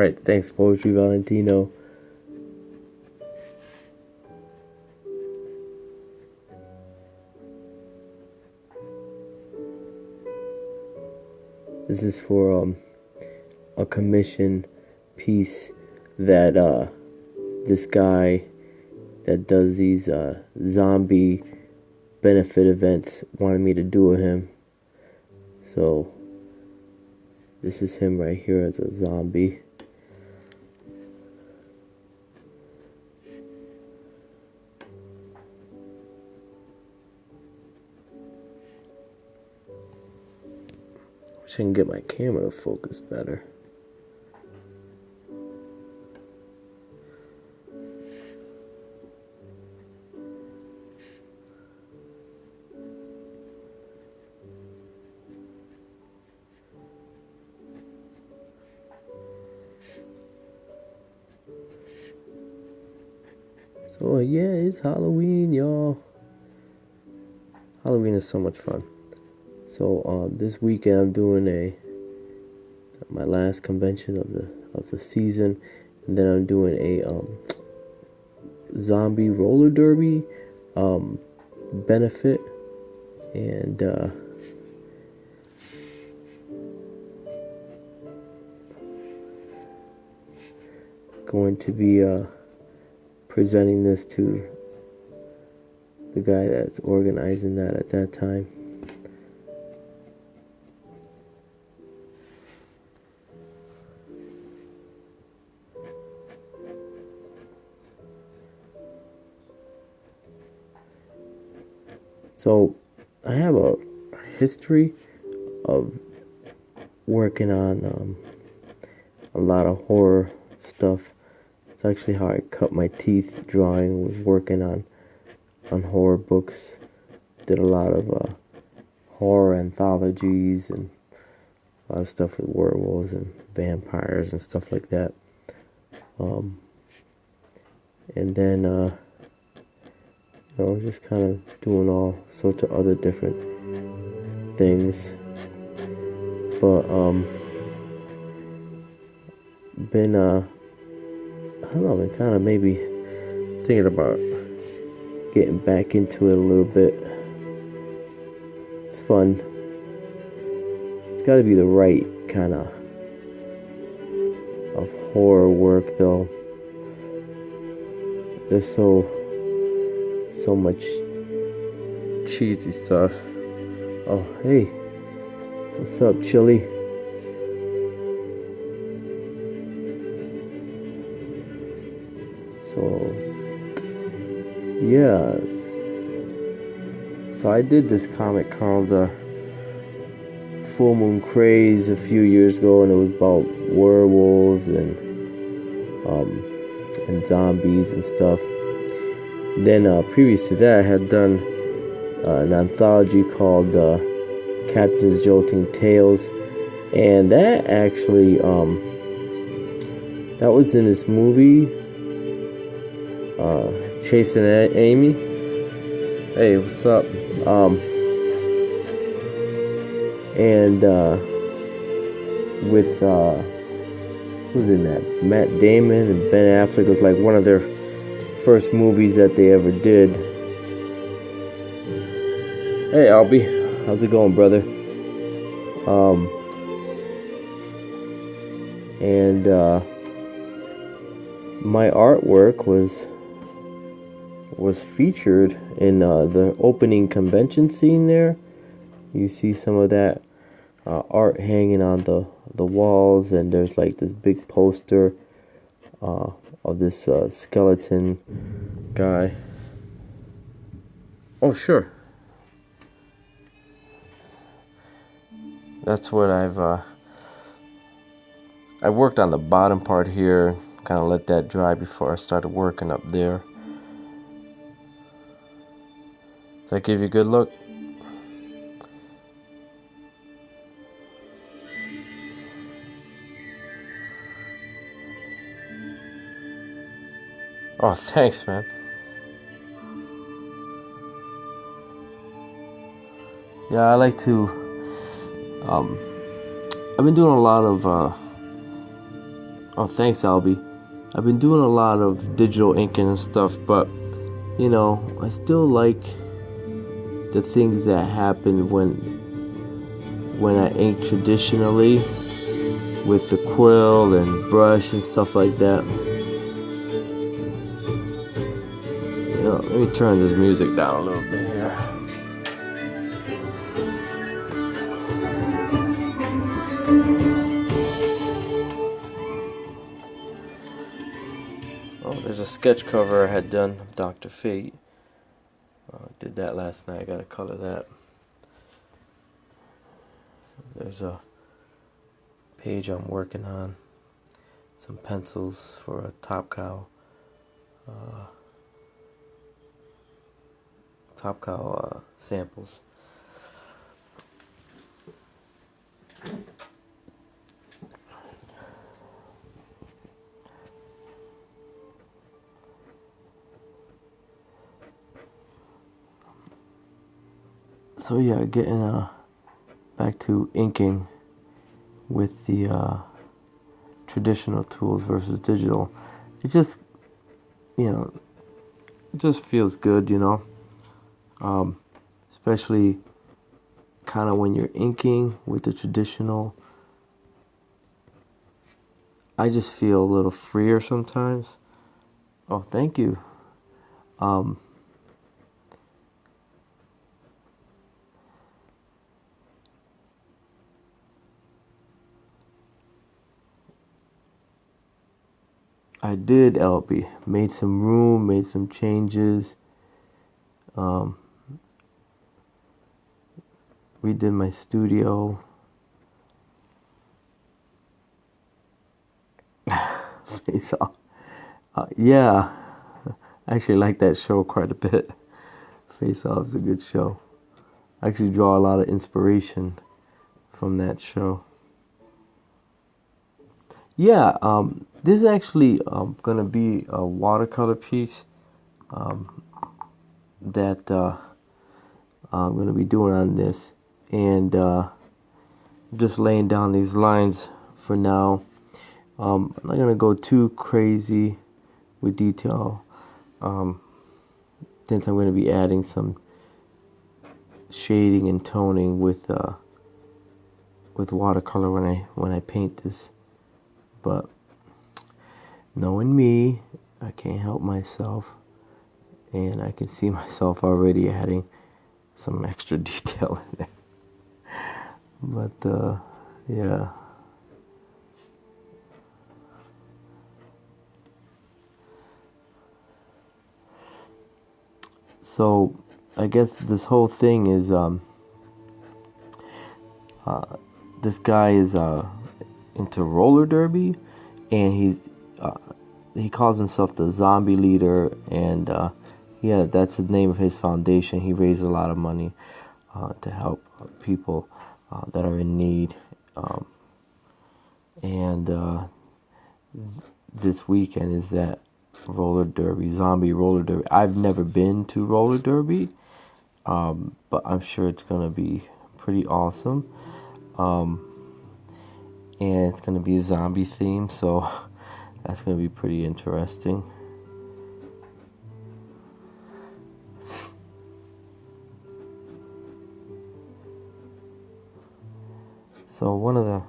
Alright, thanks, Poetry Valentino. This is for a commission piece that this guy that does these zombie benefit events wanted me to do with him. So this is him right here as a zombie. Wish I can get my camera to focus better. So yeah, it's Halloween, y'all. Halloween is so much fun. So this weekend I'm doing my last convention of the season, and then I'm doing a zombie roller derby benefit, and going to be presenting this to the guy that's organizing that at that time. So I have a history of working on a lot of horror stuff. It's actually how I cut my teeth drawing, was working on horror books. Did a lot of horror anthologies and a lot of stuff with werewolves and vampires and stuff like that. And then just kind of doing all sorts of other different things. But been I don't know, been kind of maybe thinking about getting back into it a little bit. It's fun. It's got to be the right kind of horror work, though. There's so much cheesy stuff. Oh, hey, what's up, Chili? So yeah, so I did this comic called Full Moon Craze a few years ago, and it was about werewolves and zombies and stuff. Then previous to that, I had done an anthology called Captain's Jolting Tales, and that actually that was in this movie Chasing Amy. Hey, what's up? And with who's in that? Matt Damon and Ben Affleck. It was like one of their first movies that they ever did. Hey, Albie, how's it going, brother? And my artwork was featured in the opening convention scene there. You see some of that art hanging on the walls, and there's like this big poster of this skeleton guy. Oh, sure. That's what I worked on the bottom part here, kind of let that dry before I started working up there. Does that give you a good look? Oh, thanks, man. Yeah, I like to I've been doing a lot of Oh, thanks, Albie. I've been doing a lot of digital inking and stuff, but you know, I still like the things that happen when I ink traditionally with the quill and brush and stuff like that. You know, let me turn this music down a little bit here. Oh, there's a sketch cover I had done of Dr. Fate. Did that last night. I gotta color that. There's a page I'm working on. Some pencils for a Top Cow. Top Cow samples. So yeah, getting back to inking with the traditional tools versus digital. It just, you know, it just feels good, you know. Especially kind of when you're inking with the traditional. I just feel a little freer sometimes. Oh, thank you. I did, LB. Made some room, made some changes. Redid my studio. Face Off. Yeah, I actually like that show quite a bit. Face Off is a good show. I actually draw a lot of inspiration from that show. Yeah, this is actually gonna be a watercolor piece that I'm gonna be doing on this, and just laying down these lines for now. I'm not gonna go too crazy with detail, since I'm gonna be adding some shading and toning with watercolor when I paint this. But knowing me, I can't help myself, and I can see myself already adding some extra detail in there. But yeah. So I guess this whole thing is this guy is into roller derby, and he calls himself the zombie leader, and yeah, that's the name of his foundation. He raises a lot of money to help people that are in need, and this weekend is that roller derby, zombie roller derby. I've never been to roller derby, but I'm sure it's gonna be pretty awesome. And it's gonna be zombie themed, so that's gonna be pretty interesting. So one of the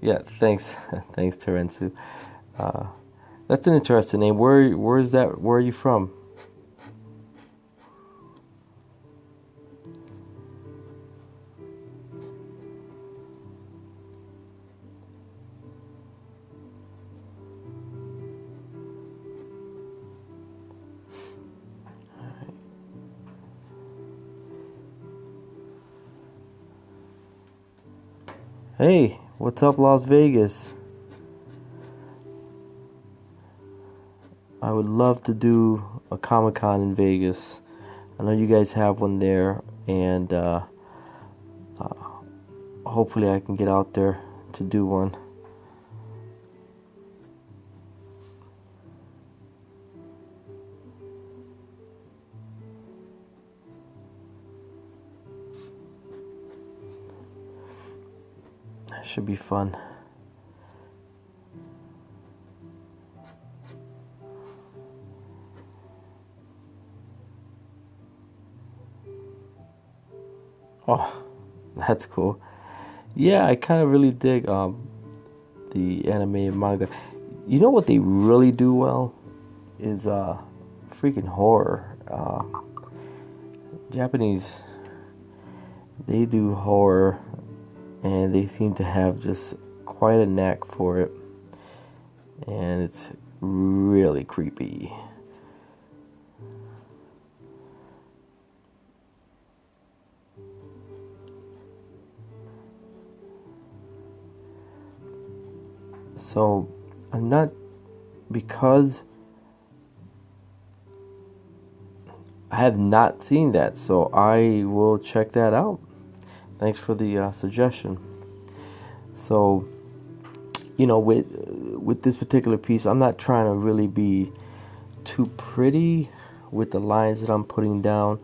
yeah, thanks, thanks, Terensu. That's an interesting name. Where is that? Where are you from? Hey, what's up, Las Vegas? I would love to do a Comic-Con in Vegas. I know you guys have one there, and hopefully I can get out there to do one. Should be fun. Oh, that's cool. Yeah, I kind of really dig the anime and manga. You know what they really do well is freaking horror. Japanese, they do horror, and they seem to have just quite a knack for it, and it's really creepy. So I'm not, because I have not seen that, so I will check that out. Thanks for the suggestion. So, with this particular piece, I'm not trying to really be too pretty with the lines that I'm putting down.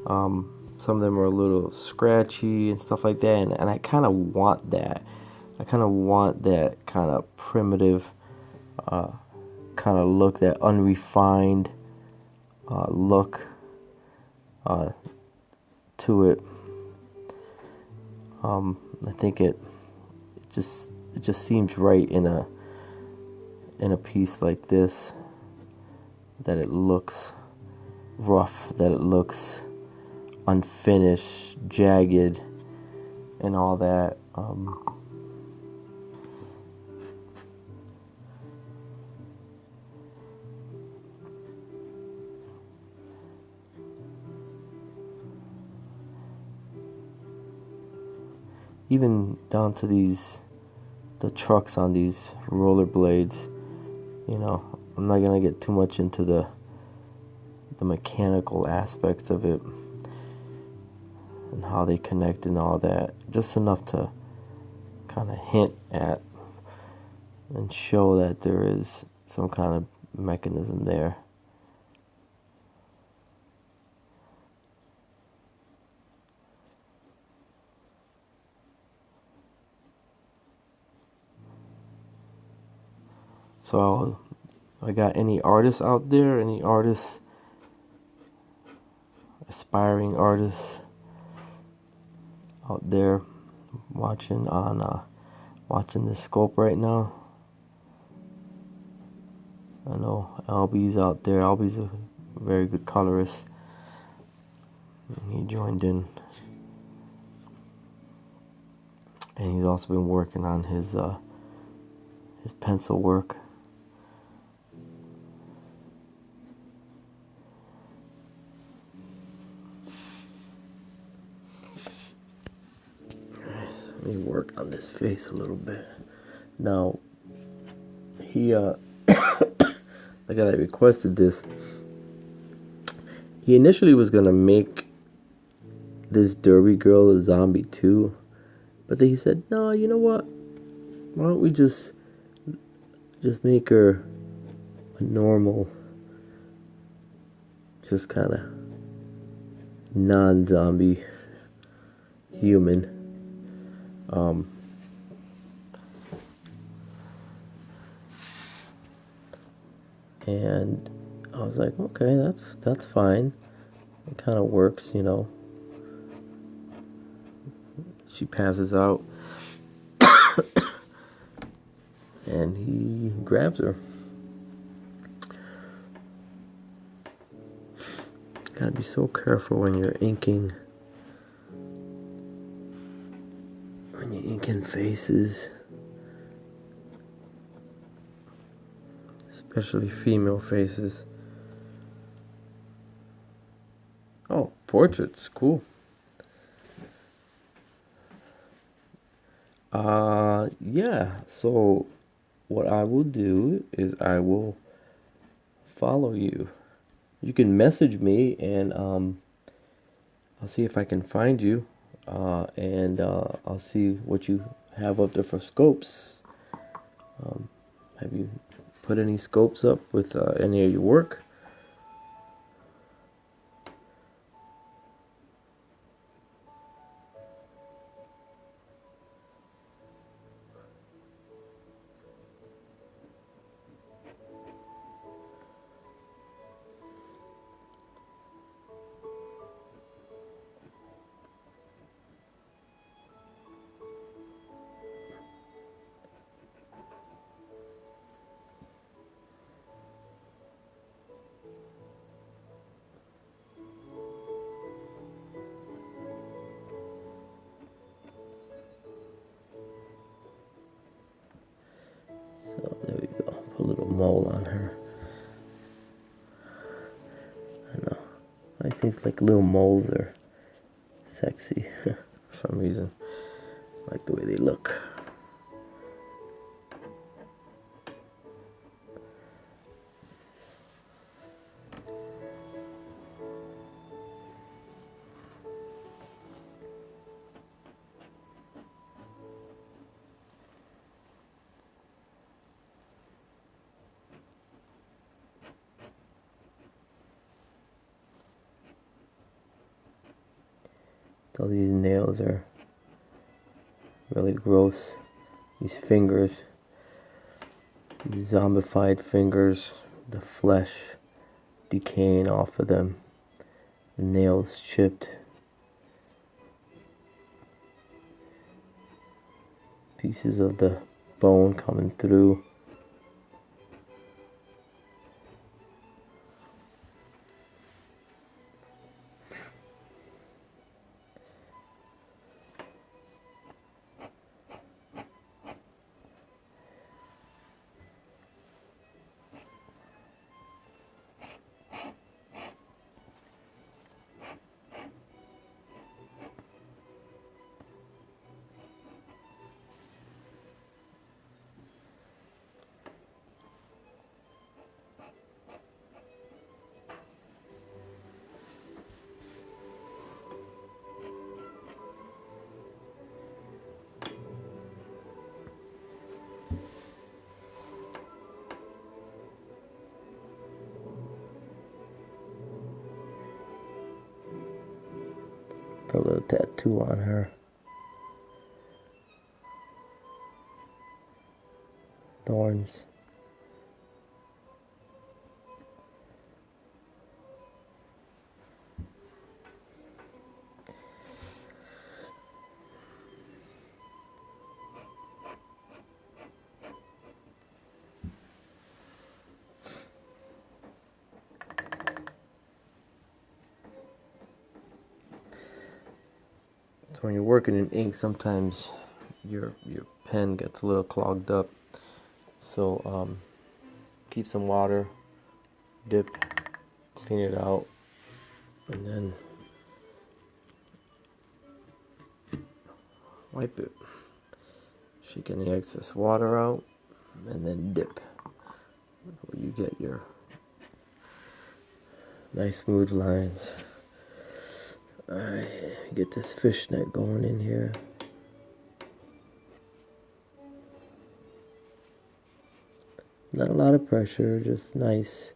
Some of them are a little scratchy and stuff like that, and I kind of want that. I kind of want that kind of primitive kind of look, that unrefined look to it. I think it just seems right in a piece like this, that it looks rough, that it looks unfinished, jagged, and all that. Even down to the trucks on these rollerblades. I'm not gonna get too much into the mechanical aspects of it and how they connect and all that. Just enough to kind of hint at and show that there is some kind of mechanism there. So I got any artists out there, any artists, aspiring artists out there watching this scope right now. I know Albie's out there. Albie's a very good colorist. He joined in, and he's also been working on his pencil work. Let me work on this face a little bit. Now, he like I requested this. He initially was gonna make this Derby girl a zombie too, but then he said, "No, you know what? Why don't we just make her a normal, just kind of non-zombie human." And I was like, okay, that's fine. It kind of works. She passes out, and he grabs her. Gotta be so careful when you're inking. When you're inking faces, especially female faces. Oh, portraits, cool. Yeah. So what I will do is I will follow you. You can message me, and I'll see if I can find you, and I'll see what you have up there for scopes. Have you put any scopes up with any of your work? mole on her. I know. I think like little moles are sexy for some reason. I like the way they look. So these nails are really gross. These fingers, these zombified fingers, the flesh decaying off of them, the nails chipped, pieces of the bone coming through. Put a little tattoo on her. Thorns. So when you're working in ink, sometimes your pen gets a little clogged up. So keep some water, dip, clean it out, and then wipe it. Shake any excess water out, and then dip. You get your nice smooth lines. Alright, get this fishnet going in here. Not a lot of pressure, just nice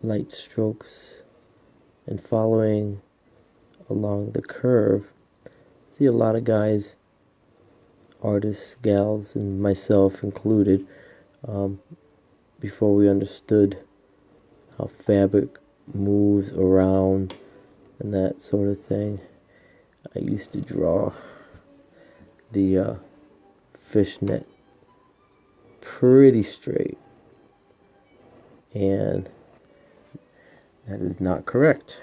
light strokes and following along the curve. See a lot of guys, artists, gals, and myself included, before we understood how fabric moves around and that sort of thing, I used to draw the fishnet pretty straight, and that is not correct.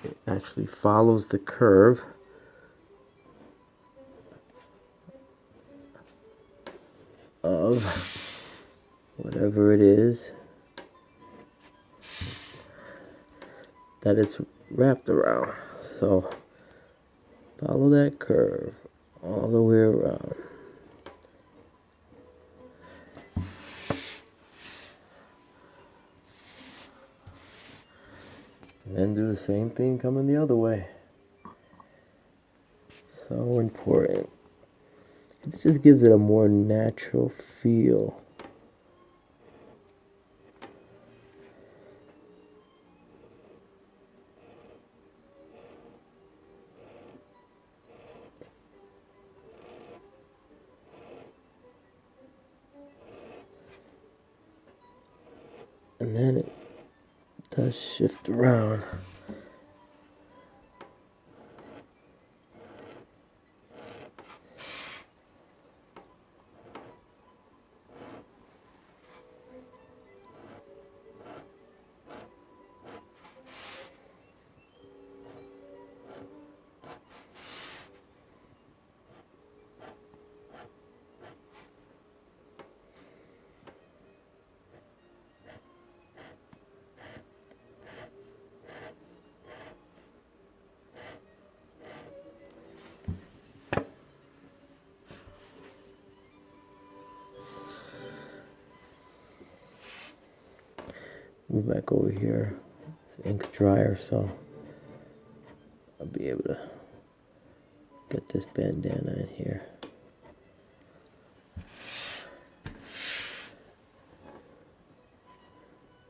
It actually follows the curve of whatever it is that it's wrapped around. So follow that curve all the way around. And then do the same thing coming the other way. So important. It just gives it a more natural feel. And then it does shift around. move back over here. This ink's drier, so I'll be able to get this bandana in here.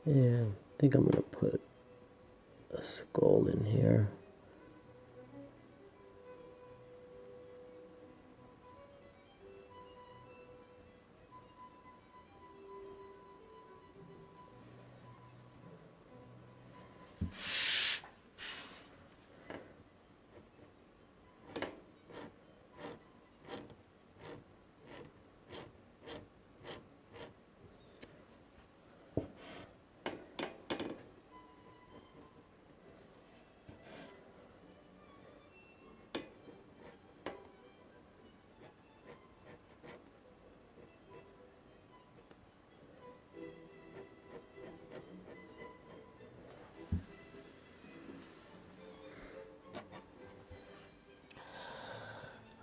And I think I'm gonna put a skull in here.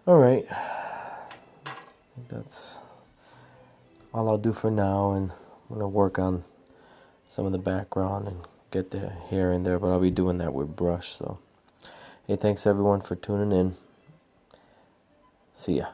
Alright, I think that's all I'll do for now, and I'm gonna work on some of the background and get the hair in there, but I'll be doing that with brush. So hey, thanks everyone for tuning in. See ya.